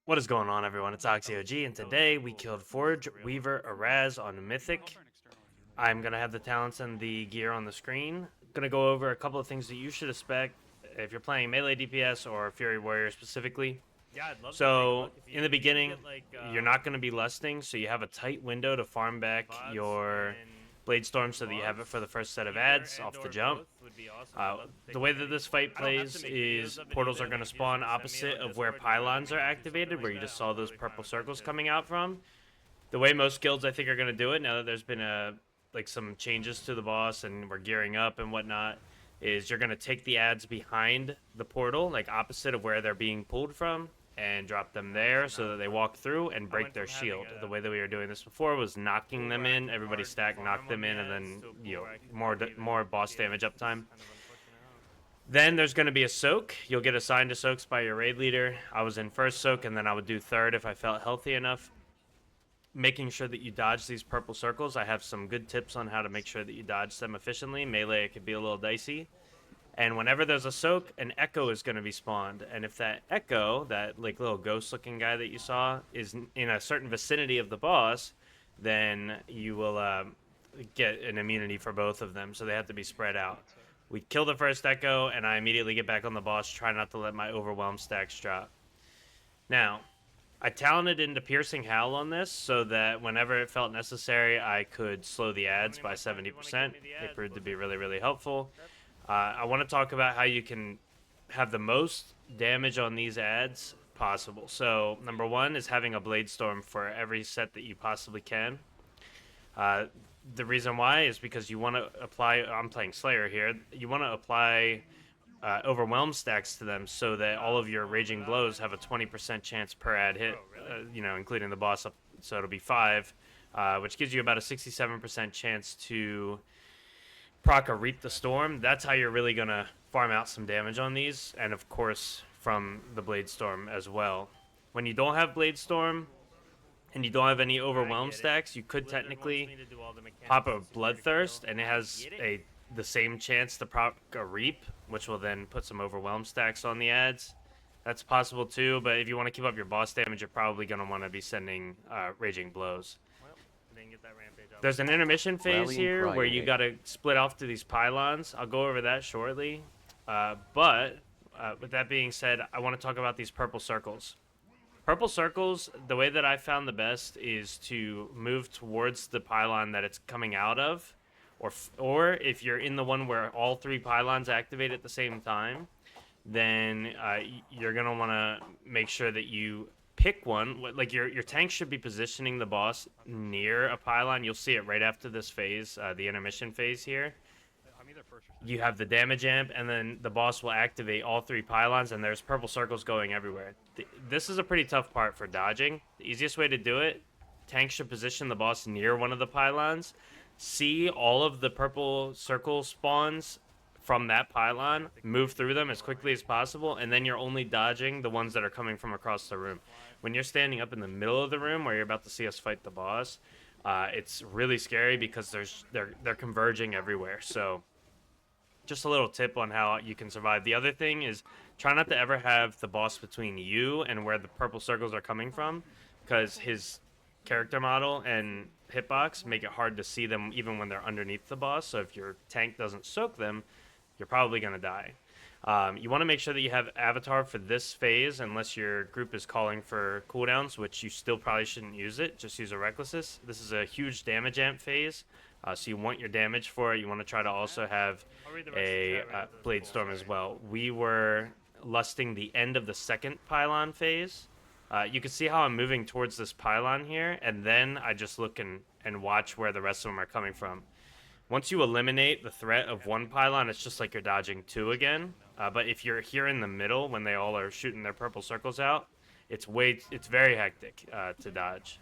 What is going on, everyone? It's OxxyOG, and today we killed Forgeweaver Araz on Mythic. I'm going to have the talents and the gear on the screen. Going to go over a couple of things that you should expect if you're playing melee DPS or Fury Warrior specifically. Yeah, I'd love to take a So, look. in the beginning, Get like you're not going to be lusting, so you have a tight window to farm back VoDs your and Blade Storm so that you have it for logs, the first set of either ads and off the or jump. both would be awesome. I'd love to The take a way look that at this each. fight I don't have to plays make videos is of it portals either. are going Like to if you just spawn like send me it opposite on of where Discord and you want pylons me are to do something activated, where like you that, just I'm saw those totally fine purple with that circles too. coming out from. The way most guilds I think are going to do it now that there's been like some changes to the boss and we're gearing up and whatnot is you're going to take the ads behind the portal, like opposite of where they're being pulled from, and drop them there so that they walk through and I break went their from having shield. The a way that we were doing this before was knocking pool them where I in, can everybody hard stack, knock farm on them the in, and ads then to a pool where I can farm more even boss damage DPS, which is uptime. kind of unfortunate. Then there's going to be a soak. You'll get assigned to soaks by your raid leader. I was in first soak, and then I would do third if I felt healthy enough. Making sure that you dodge these purple circles. I have some good tips on how to make sure that you dodge them efficiently. Melee, it could be a little dicey. And whenever there's a soak, an echo is going to be spawned. And if that echo, that like little ghost looking guy that you saw, is in a certain vicinity of the boss, then you will get an immunity for both of them. So they have to be spread out. We kill the first echo, and I immediately get back on the boss, try not to let my overwhelm stacks drop. Now, I talented into Piercing Howl on this so that whenever it felt necessary, I could slow the How ads many by more times you want to give 70%. me the It ads, proved to be pussy? really, really helpful. Yep. I want to talk about how you can have the most damage on these ads possible. So, number one is having a Blade Storm for every set that you possibly can. Uh, the reason why is because you want to apply. I'm playing Slayer here. You want to apply overwhelm stacks to them so that all of your raging blows have a 20% chance per ad hit. Bro, really? Including the boss up. So it'll be five, which gives you about a 67% chance to proc a Reap the Storm. That's how you're really gonna farm out some damage on these, and of course from the Blade Storm as well. When you don't have Blade Storm and you don't have any I overwhelm get it. stacks, you could Blizzard wants technically me to do all the pop mechanics a in super to kill. Bloodthirst, and it I has get it. a the same chance to proc a Reap, which will then put some overwhelm stacks on the ads. That's possible too, but if you want to keep up your boss damage, you're probably going to want to be sending Raging Blows. Well, I didn't get that rampage off. There's an intermission phase Rallying here cry where you you hate. got to split off to these pylons. I'll go over that shortly. But with that being said, I want to talk about these purple circles. Purple circles, the way that I found the best is to move towards the pylon that it's coming out of, or if you're in the one where all three pylons activate at the same time, then you're gonna want to make sure that you pick one. Like your tank should be positioning the boss near a pylon. You'll see it right after this phase, the intermission phase here. I'm either first or second. You have the damage amp, and then the boss will activate all three pylons, and there's purple circles going everywhere. This is a pretty tough part for dodging. The easiest way to do it, tank should position the boss near one of the pylons, see all of the purple circle spawns from that pylon, move through them as quickly as possible, and then you're only dodging the ones that are coming from across the room. When you're standing up in the middle of the room where you're about to see us fight the boss, it's really scary because they're converging everywhere. So just a little tip on how you can survive. The other thing is try not to ever have the boss between you and where the purple circles are coming from, because his character model and hitbox make it hard to see them even when they're underneath the boss. So if your tank doesn't soak them, you're probably going to die. You want to make sure that you have avatar for this phase unless your group is calling for cooldowns, which you still probably shouldn't use it. Just use a Recklessness. This is a huge damage amp phase, so you want your damage for it. You want to try to also have I'll read the rest of the a chat right after this Blade poll, Storm as sorry. well. We were lusting the end of the second pylon phase. You can see how I'm moving towards this pylon here, and then I just look and watch where the rest of them are coming from. Once you eliminate the threat of one pylon, it's just like you're dodging two again. But if you're here in the middle when they all are shooting their purple circles out, it's very hectic to dodge.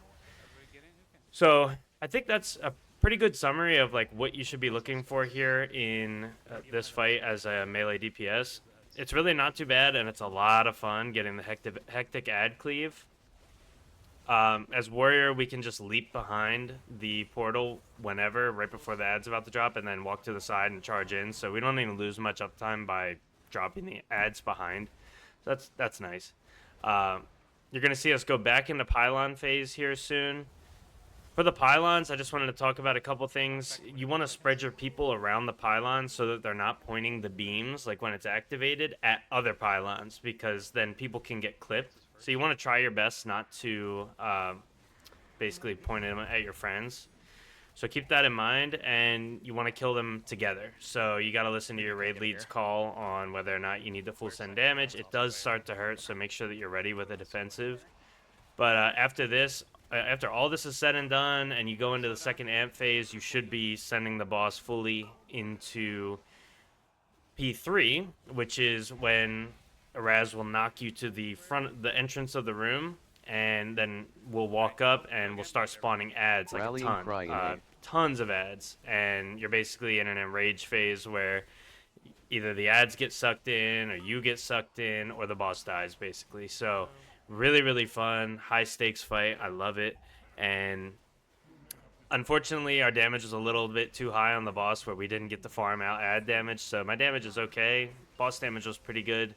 So I think that's a pretty good summary of like what you should be looking for here in this fight as a melee DPS. It's really not too bad, and it's a lot of fun getting the hectic ad cleave. As warrior, we can just leap behind the portal whenever, right before the ad's about to drop, and then walk to the side and charge in. So we don't even lose much uptime by dropping the ads behind. So that's nice. You're gonna see us go back into pylon phase here soon. For the pylons, I just wanted to talk about a couple things. You want to spread your people around the pylons so that they're not pointing the beams, like when it's activated, at other pylons, because then people can get clipped. So you want to try your best not to basically point them at your friends. So keep that in mind, and you want to kill them together. So you got to listen to your raid lead's call on whether or not you need the full send damage. It does start to hurt, so make sure that you're ready with a defensive. But after this, after all this is said and done, and you go into the second amp phase, you should be sending the boss fully into P3, which is when Araz will knock you to the front, the entrance of the room, and then we'll walk up and we'll start spawning ads, like a ton, tons of ads, and you're basically in an enrage phase where either the ads get sucked in, or you get sucked in, or the boss dies, basically. So really, really fun, high stakes fight. I love it. And unfortunately, our damage was a little bit too high on the boss where we didn't get to farm out ad damage. So my damage is okay. Boss damage was pretty good.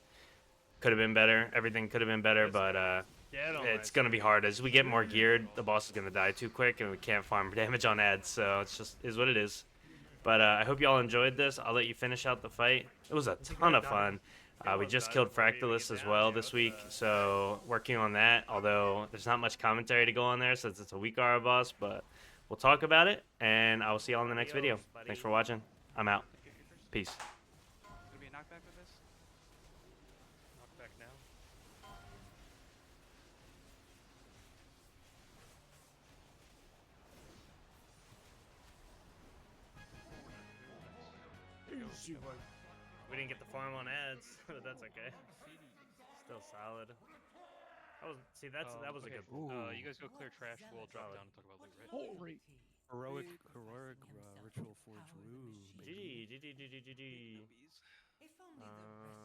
Could have been better. Everything could have been better, but it's going to be hard. As we get more geared, the boss is going to die too quick, and we can't farm damage on ads. So it's just is what it is. But I hope you all enjoyed this. I'll let you finish out the fight. It was a ton of fun. We just killed Fractalus as well this week, so working on that, although there's not much commentary to go on there since it's a weak Ara boss, but we'll talk about it, and I will see you all in the next video. Thanks for watching. I'm out. Peace. Gonna be a knockback with this? Knockback now. We didn't get the farm on ads, but that's okay. Still solid. That was that was okay. a good. You guys go clear trash. We'll drop down and talk about loot, right? Holy. Heroic ritual forge. Ooh, baby. GG. Noobies. Uh,